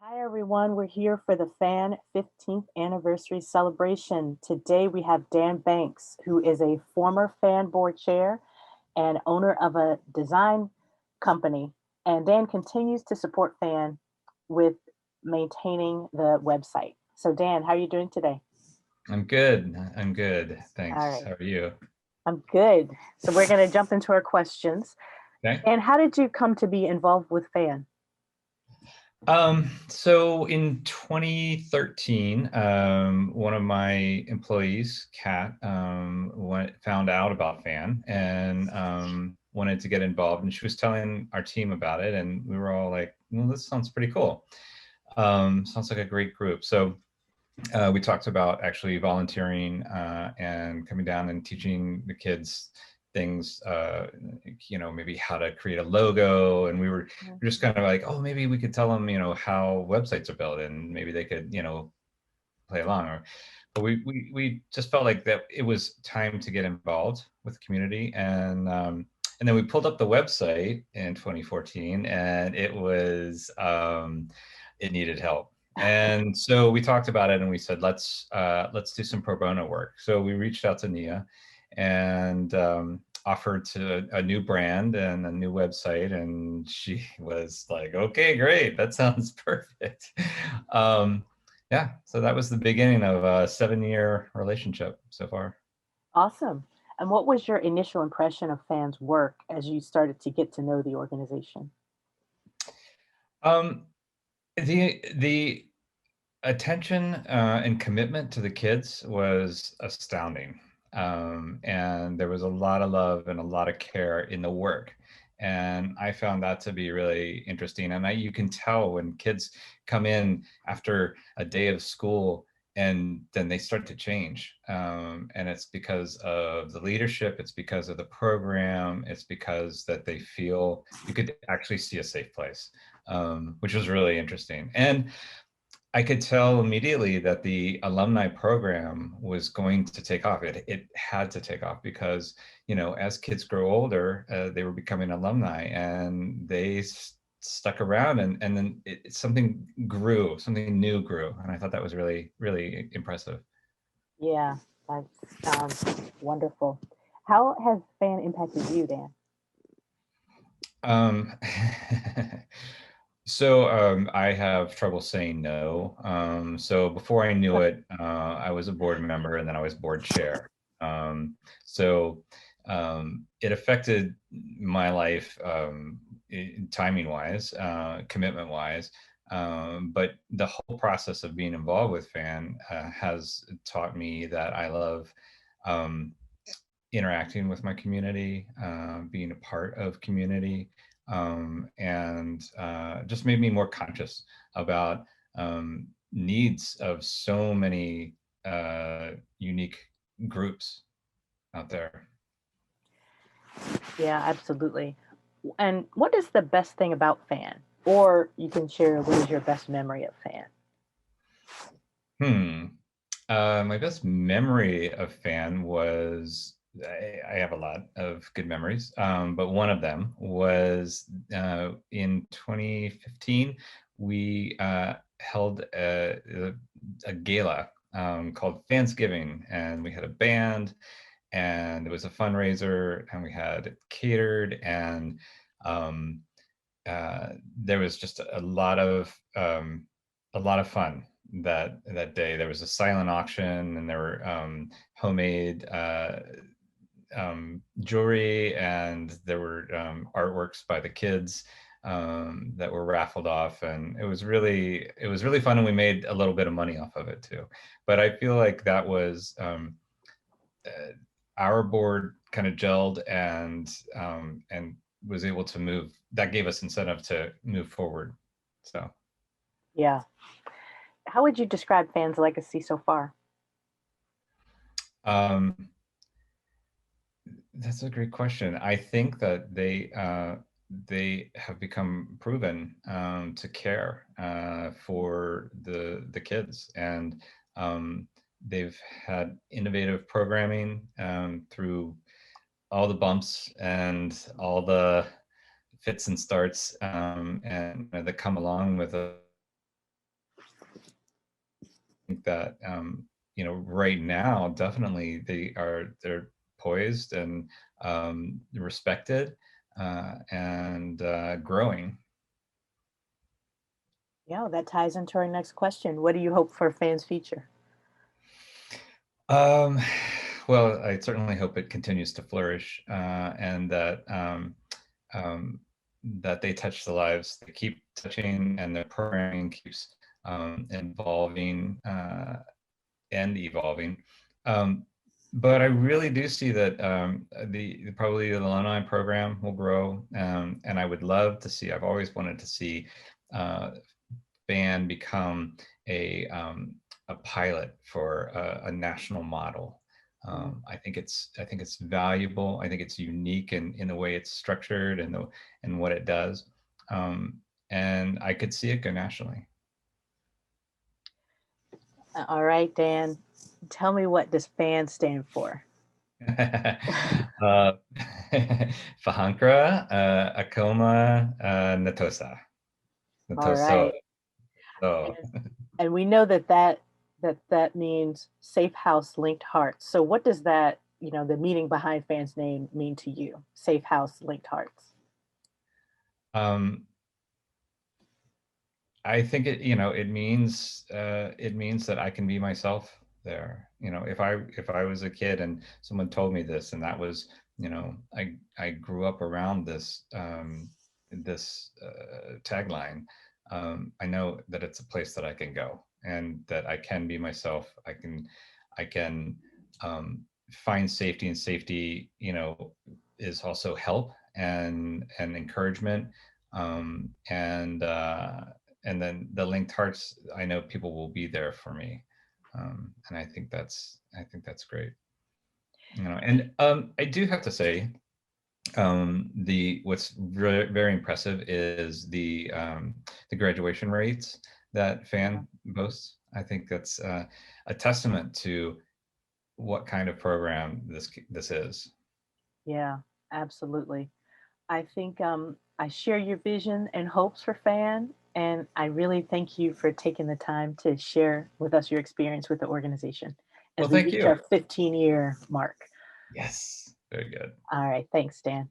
Hi, everyone. We're here for the FAN 15th anniversary celebration. Today, we have Dan Banks, who is a former FAN board chair and owner of a design company. And Dan continues to support FAN with maintaining the website. So, Dan, how are you doing today? I'm good. I'm good. All Thanks. right, How are you? I'm good. So, we're going to jump into our questions. Okay. And how did you come to be involved with FAN? So in 2013, one of my employees, Kat, found out about FAN and wanted to get involved. And she was telling our team about it, and we were all like, "Well, this sounds pretty cool. Sounds like a great group." So we talked about actually volunteering and coming down and teaching the kids things, maybe how to create a logo. And we were just kind of like, oh, maybe we could tell them, how websites are built, and maybe they could, play along. But we just felt like that it was time to get involved with the community. And then we pulled up the website in 2014, and it needed help. And so we talked about it, and we said, let's do some pro bono work. So we reached out to Nia and offered to a new brand and a new website, and she was like, okay, great, that sounds perfect. Yeah, so that was the beginning of a 7-year relationship so far. Awesome. And what was your initial impression of FAN's work as you started to get to know the organization? Um, the attention and commitment to the kids was astounding. And there was a lot of love and a lot of care in the work. And I found that to be really interesting. And you can tell when kids come in after a day of school, and then they start to change. And it's because of the leadership, it's because of the program, it's because that they feel you could actually see a safe place, which was really interesting. And I could tell immediately that the alumni program was going to take off. It had to take off because, as kids grow older, they were becoming alumni, and they stuck around, and then something grew, something new grew. And I thought that was really, really impressive. Yeah, that sounds wonderful. How has fan impacted you, Dan? Um, so I have trouble saying no. So before I knew it, I was a board member, and then I was board chair. So it affected my life, timing wise, commitment wise. But the whole process of being involved with FAN has taught me that I love um, interacting with my community, being a part of community, and just made me more conscious about needs of so many unique groups out there. Yeah, absolutely. And what is the best thing about fan? Or you can share what is your best memory of fan? Hmm. My best memory of FAN was I have a lot of good memories, but one of them was in 2015. We held a gala called Fansgiving, and we had a band, and it was a fundraiser, and we had it catered, and um, there was just a lot of fun that day. There was a silent auction, and there were homemade jewelry, and there were artworks by the kids that were raffled off, and it was really fun, and we made a little bit of money off of it too. But I feel like that was uh, our board kind of gelled, and was able to move. That gave us incentive to move forward. So Yeah. How would you describe fan's legacy so far? um, that's a great question. I think that they have become proven to care for the kids, and they've had innovative programming through all the bumps and all the fits and starts, and that come along with think that right now, definitely they're poised and respected and growing. Yeah, that ties into our next question. What do you hope for Fans Feature? Um, well, I certainly hope it continues to flourish and um, that they touch the lives. They keep touching, and their programming keeps involving and evolving. Um, but I really do see that probably the alumni program will grow, and I would love to see. I've always wanted to see uh, FAN become a pilot for a national model. Mm. I think it's valuable. I think it's unique in the way it's structured and what it does. Um, and I could see it go nationally. All right, Dan, tell me, what does FAN stand for? uh, Fahankra, Akoma, Natosa. All Natoso. right. So, And we know that means Safe House Linked Hearts. So what does that, the meaning behind Fan's name mean to you? Safe House Linked Hearts. um, I think it means that I can be myself there. If I was a kid and someone told me this, and that was, I grew up around this tagline. I know that it's a place that I can go and that I can be myself. I can find safety, and safety, is also help and encouragement. And then the linked hearts, I know people will be there for me. And I think that's great. And I do have to say, the what's very impressive is the graduation rates that FAN boasts. I think that's a testament to what kind of program this is. Yeah, absolutely. I think I share your vision and hopes for FAN, and I really thank you for taking the time to share with us your experience with the organization as Well, we thank reach you. our 15-year mark. Yes, very good. All right, thanks, Dan.